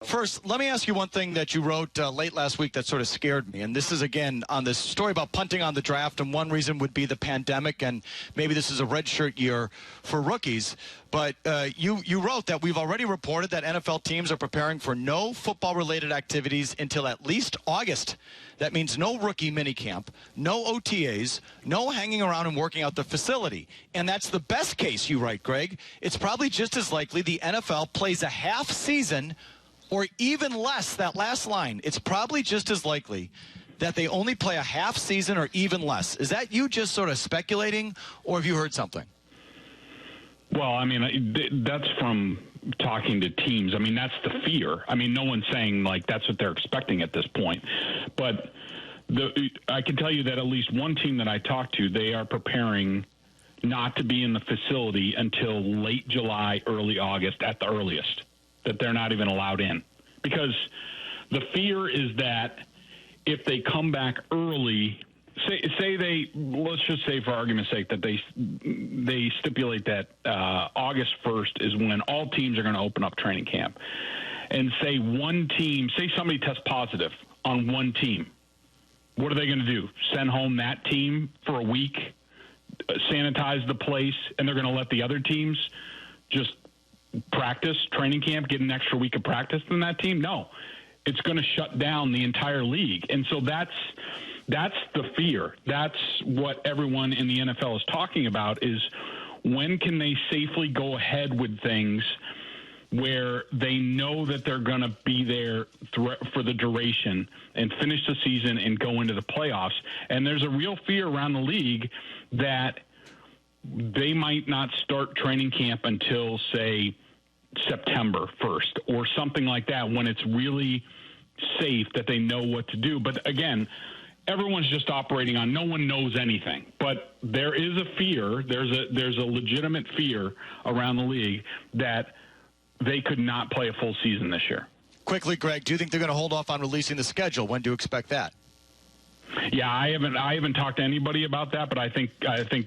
First, let me ask you one thing that you wrote late last week that sort of scared me. And this is, again, on this story about punting on the draft. And one reason would be the pandemic. And maybe this is a redshirt year for rookies. But you wrote that we've already reported that NFL teams are preparing for no football-related activities until at least August. That means no rookie minicamp, no OTAs, no hanging around and working out the facility. And that's the best case, you write, Greg. It's probably just as likely the NFL plays a half season or even less, that last line. It's probably just as likely that they only play a half season or even less. Is that you just sort of speculating, or have you heard something? Well, I mean, that's from talking to teams. I mean, that's the fear. I mean, no one's saying, like, that's what they're expecting at this point. But I can tell you that at least one team that I talked to, they are preparing not to be in the facility until late July, early August at the earliest, that they're not even allowed in. Because the fear is that if they come back early, let's just say for argument's sake that they stipulate that August 1st is when all teams are going to open up training camp. And say somebody tests positive on one team. What are they going to do? Send home that team for a week, sanitize the place, and they're going to let the other teams just practice, training camp, get an extra week of practice than that team? No. It's going to shut down the entire league. And so that's the fear. That's what everyone in the NFL is talking about, is when can they safely go ahead with things where they know that they're going to be there for the duration and finish the season and go into the playoffs. And there's a real fear around the league that they might not start training camp until, say, September 1st or something like that, when it's really safe that they know what to do. But again, everyone's just operating on no one knows anything. But there is a fear, there's a legitimate fear around the league that they could not play a full season this year. Quickly, Greg, do you think they're going to hold off on releasing the schedule? When do you expect that? Yeah, I haven't talked to anybody about that, but I think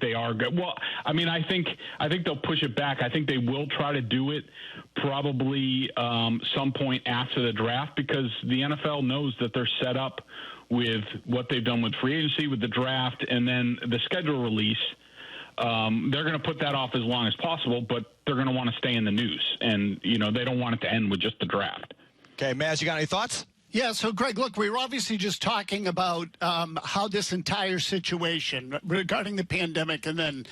they are good. Well, I mean, I think they'll push it back. I think they will try to do it probably some point after the draft, because the NFL knows that they're set up with what they've done with free agency, with the draft, and then the schedule release. They're going to put that off as long as possible, but they're going to want to stay in the news, and they don't want it to end with just the draft. Okay, Maz, you got any thoughts? Yeah, so, Greg, look, we were obviously just talking about how this entire situation regarding the pandemic and then,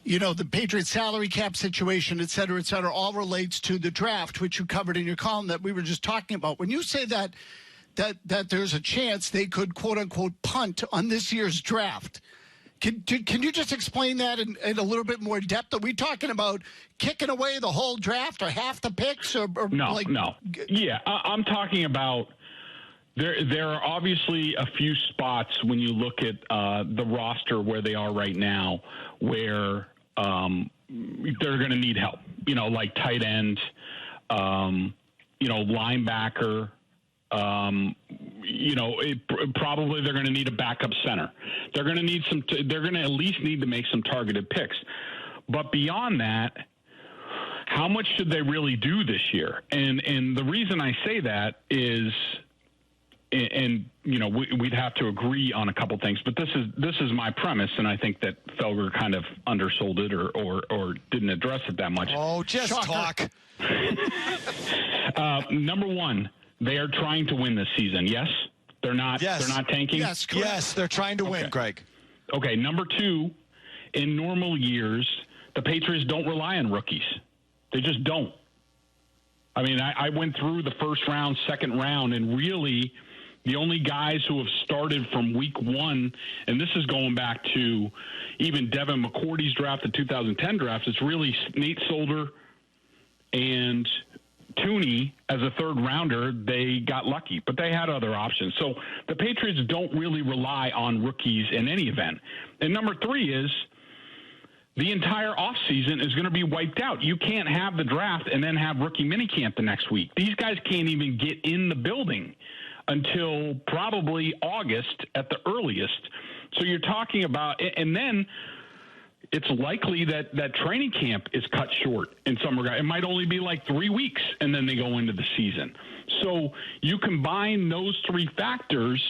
the Patriots salary cap situation, et cetera, all relates to the draft, which you covered in your column that we were just talking about. When you say that there's a chance they could, quote-unquote, punt on this year's draft, can you just explain that in a little bit more depth? Are we talking about kicking away the whole draft or half the picks? No. Yeah, I'm talking about there are obviously a few spots when you look at the roster where they are right now where they're going to need help, like tight end, linebacker. Probably they're going to need a backup center. They're going to need they're going to at least need to make some targeted picks. But beyond that, how much should they really do this year? And the reason I say that is, and we'd have to agree on a couple things, but this is my premise, and I think that Felger kind of undersold it or didn't address it that much. Oh, just Shocker. talk. Number one, they are trying to win this season. Yes? They're not tanking? Yes, correct. Yes, they're trying to win, Greg. Okay, number two, in normal years, the Patriots don't rely on rookies. They just don't. I mean, I went through the first round, second round, and really the only guys who have started from week one, and this is going back to even Devin McCourty's draft, the 2010 draft, it's really Nate Solder and Tooney as a third rounder. They got lucky, but they had other options. So the Patriots don't really rely on rookies in any event. And number three is the entire offseason is going to be wiped out. You can't have the draft and then have rookie minicamp the next week. These guys can't even get in the building until probably August at the earliest. So you're talking about, and then it's likely that training camp is cut short in some regard. It might only be like 3 weeks, and then they go into the season. So you combine those three factors,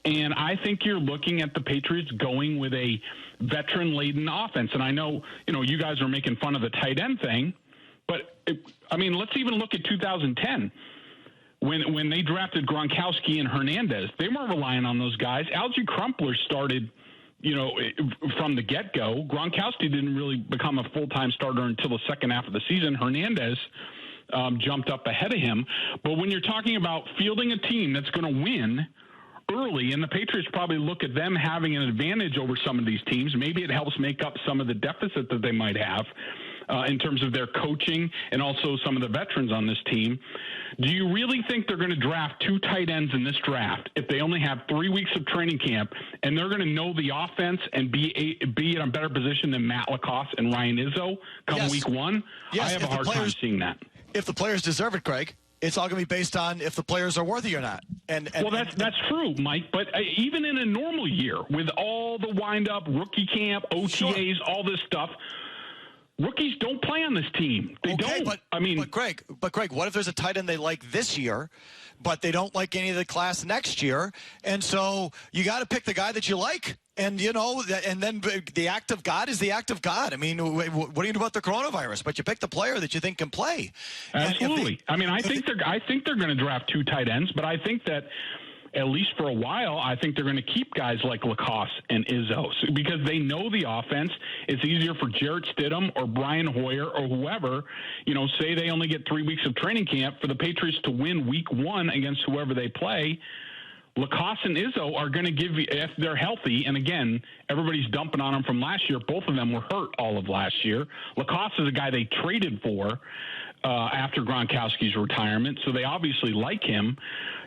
and I think you're looking at the Patriots going with a veteran-laden offense. And I know, you guys are making fun of the tight end thing, but, let's even look at 2010. When they drafted Gronkowski and Hernandez, they weren't relying on those guys. Algie Crumpler started from the get-go. Gronkowski didn't really become a full-time starter until the second half of the season. Hernandez jumped up ahead of him. But when you're talking about fielding a team that's going to win early, and the Patriots probably look at them having an advantage over some of these teams, maybe it helps make up some of the deficit that they might have in terms of their coaching and also some of the veterans on this team. Do you really think they're going to draft 2 tight ends in this draft if they only have 3 weeks of training camp, and they're going to know the offense and be in a better position than Matt LaCosse and Ryan Izzo come week one? Yes, I have a hard time seeing that. If the players deserve it, Greg, it's all going to be based on if the players are worthy or not. Well, that's true, Mike. But even in a normal year, with all the wind-up, rookie camp, OTAs, all this stuff, rookies don't play on this team. They don't. But Greg, what if there's a tight end they like this year, but they don't like any of the class next year, and so you got to pick the guy that you like, and and then the act of God is the act of God. I mean, what do you do about the coronavirus? But you pick the player that you think can play. Absolutely. I think they're going to draft 2 tight ends, but I think that, at least for a while, I think they're going to keep guys like LaCosse and Izzo because they know the offense. It's easier for Jarrett Stidham or Brian Hoyer or whoever, say they only get 3 weeks of training camp, for the Patriots to win week 1 against whoever they play. LaCosse and Izzo are going to give you, if they're healthy, and again, everybody's dumping on them from last year. Both of them were hurt all of last year. LaCosse is a guy they traded for after Gronkowski's retirement, so they obviously like him.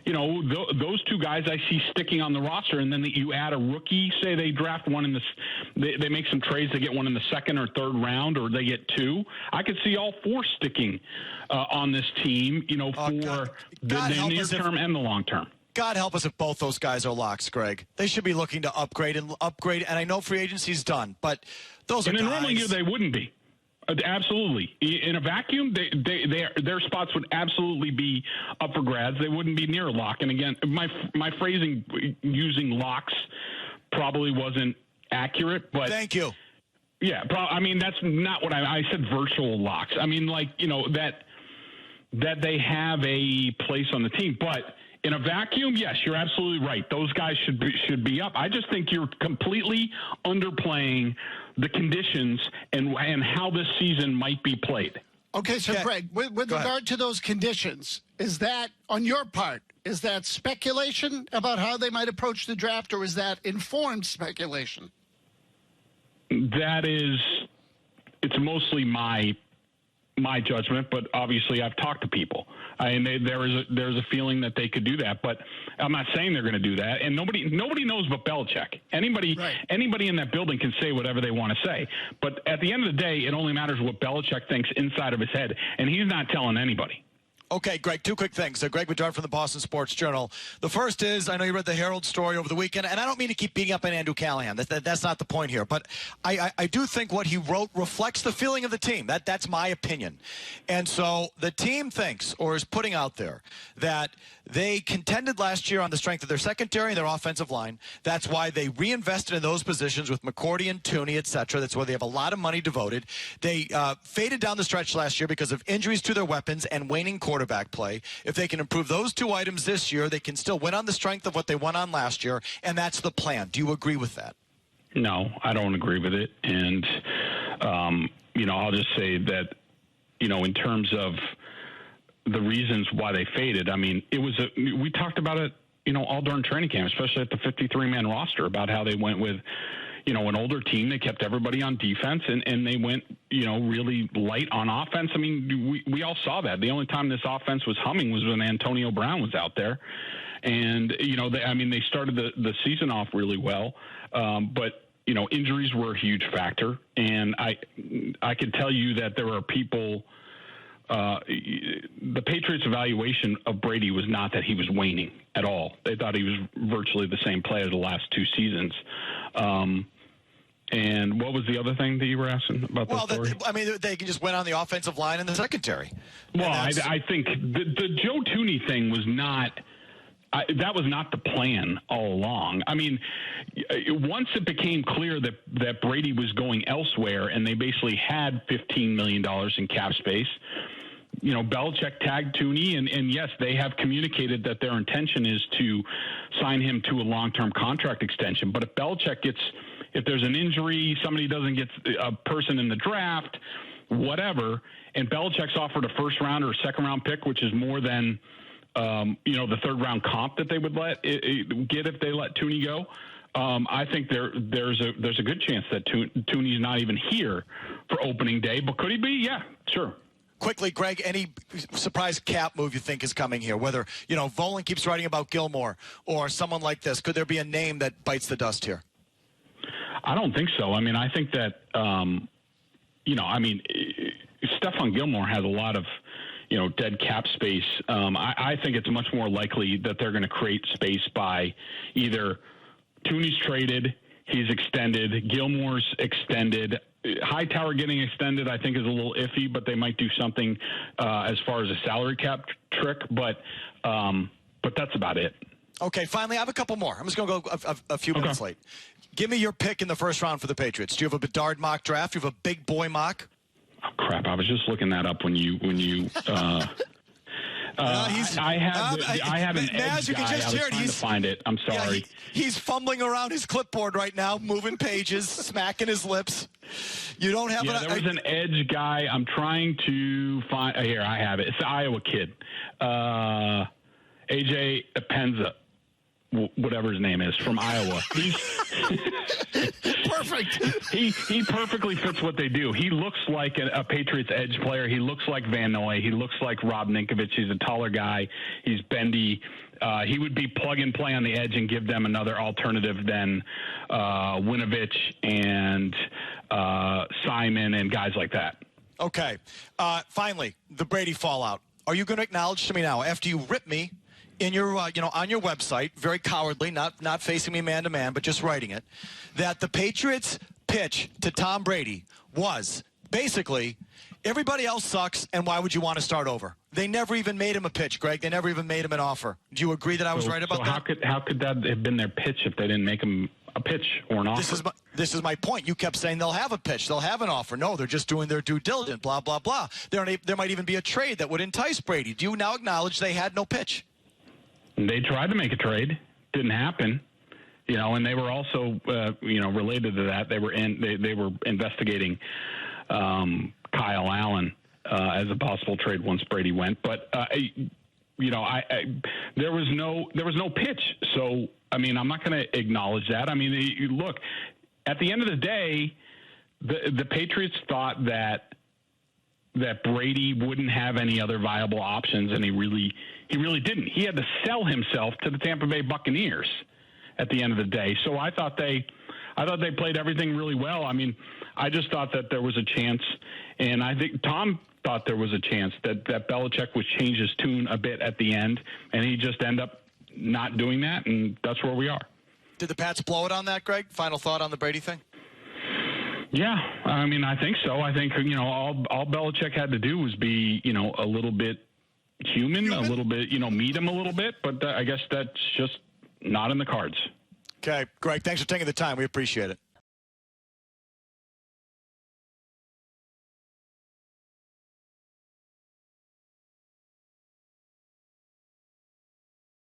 Those 2 guys I see sticking on the roster, and then you add a rookie. Say they draft one in they make some trades, they get one in the second or third round, or they get 2. I could see all 4 sticking on this team, for the near term and the long term. God help us if both those guys are locks, Greg. They should be looking to upgrade. And I know free agency's done, but those are guys. In a normal year, they wouldn't be. Absolutely. In a vacuum, their spots would absolutely be up for grabs. They wouldn't be near a lock. And again, my phrasing using locks probably wasn't accurate. But thank you. Yeah, that's not what I said. Virtual locks. That they have a place on the team, but in a vacuum, yes, you're absolutely right. Those guys should be up. I just think you're completely underplaying the conditions and how this season might be played. Okay, so Greg, with regard to those conditions, is that on your part? Is that speculation about how they might approach the draft, or is that informed speculation? It's mostly my judgment, but obviously I've talked to people. There's a feeling that they could do that, but I'm not saying they're going to do that. And nobody knows but Belichick. Anybody in that building can say whatever they want to say. But at the end of the day, it only matters what Belichick thinks inside of his head, and he's not telling anybody. Okay, Greg, 2 quick things. Greg Bedard from the Boston Sports Journal. The first is, I know you read the Herald story over the weekend, and I don't mean to keep beating up on Andrew Callahan. That's not the point here. But I do think what he wrote reflects the feeling of the team. That's my opinion. And so the team thinks, or is putting out there, that they contended last year on the strength of their secondary and their offensive line. That's why they reinvested in those positions with McCourty and Tooney, et cetera. That's why they have a lot of money devoted. They faded down the stretch last year because of injuries to their weapons and waning quarterback play. If they can improve those 2 items this year, they can still win on the strength of what they won on last year, and that's the plan. Do you agree with that? No, I don't agree with it. And, I'll just say that, in terms of the reasons why they faded, we talked about it, all during training camp, especially at the 53-man roster, about how they went with, an older team. They kept everybody on defense, and they went, really light on offense. We all saw that. The only time this offense was humming was when Antonio Brown was out there. And, they started the season off really well. But, injuries were a huge factor. And I could tell you that there are people the Patriots' evaluation of Brady was not that he was waning at all. They thought he was virtually the same player the last 2 seasons. And what was the other thing that you were asking about the story? They can just win on the offensive line and the secondary. Well, I think the Joe Thuney thing was not that was not the plan all along. I mean, once it became clear that Brady was going elsewhere and they basically had $15 million in cap space, Belichick tagged Thuney, and yes, they have communicated that their intention is to sign him to a long-term contract extension. But if there's an injury, somebody doesn't get a person in the draft, whatever, and Belichick's offered a first-round or a second-round pick, which is more than the third-round comp that they would get if they let Thuney go. I think there's a good chance that Thuney's not even here for opening day, but could he be? Yeah, sure. Quickly, Greg, any surprise cap move you think is coming here? Whether, Volan keeps writing about Gilmore or someone like this, could there be a name that bites the dust here? I don't think so. I mean, I think that, Stephon Gilmore has a lot of, dead cap space. I think it's much more likely that they're going to create space by either Thuney's traded, he's extended, Gilmore's extended. Hightower getting extended, I think, is a little iffy, but they might do something as far as a salary cap trick. But that's about it. Okay, finally, I have a couple more. I'm just going to go a few minutes late. Give me your pick in the first round for the Patriots. Do you have a Bedard mock draft? Do you have a big boy mock? Oh, crap. I was just looking that up when you I had an edge you can guy. just I was hear it. trying to find it. I'm sorry. He's fumbling around his clipboard right now, moving pages, smacking his lips. You don't have there was an edge guy. I'm trying to find. Here, I have it. It's the Iowa kid. AJ Epenza, whatever his name is, from Iowa. He's perfect. He perfectly fits what they do. He looks like a Patriots edge player. He looks like Van Noy. He looks like Rob Ninkovich. He's a taller guy. He's bendy. He would be plug and play on the edge and give them another alternative than Winovich and Simon and guys like that. Okay. Finally, the Brady fallout. Are you going to acknowledge to me now, after you rip me in your, on your website, very cowardly, not facing me man to man, but just writing it, that the Patriots' pitch to Tom Brady was basically, everybody else sucks, and why would you want to start over? They never even made him a pitch, Greg. They never even made him an offer. Do you agree that I was right about that? How could that have been their pitch if they didn't make him a pitch or an offer? This is my point. You kept saying they'll have a pitch, they'll have an offer. No, they're just doing their due diligence, blah, blah, blah. There might even be a trade that would entice Brady. Do you now acknowledge they had no pitch? They tried to make a trade. Didn't happen. And they were also, related to that. They were investigating Kyle Allen as a possible trade once Brady went. But there was no pitch. So I'm not going to acknowledge that. Look, at the end of the day, the Patriots thought that Brady wouldn't have any other viable options, and he really didn't. He had to sell himself to the Tampa Bay Buccaneers at the end of the day. So I thought they played everything really well. I just thought that there was a chance, and I think Tom thought there was a chance that Belichick would change his tune a bit at the end, and he just ended up not doing that, and that's where we are. Did the Pats blow it on that, Greg? Final thought on the Brady thing? Yeah, I think so. I think, all Belichick had to do was be, a little bit human, a little bit, meet him a little bit, but I guess that's just not in the cards. Okay, Greg, thanks for taking the time. We appreciate it.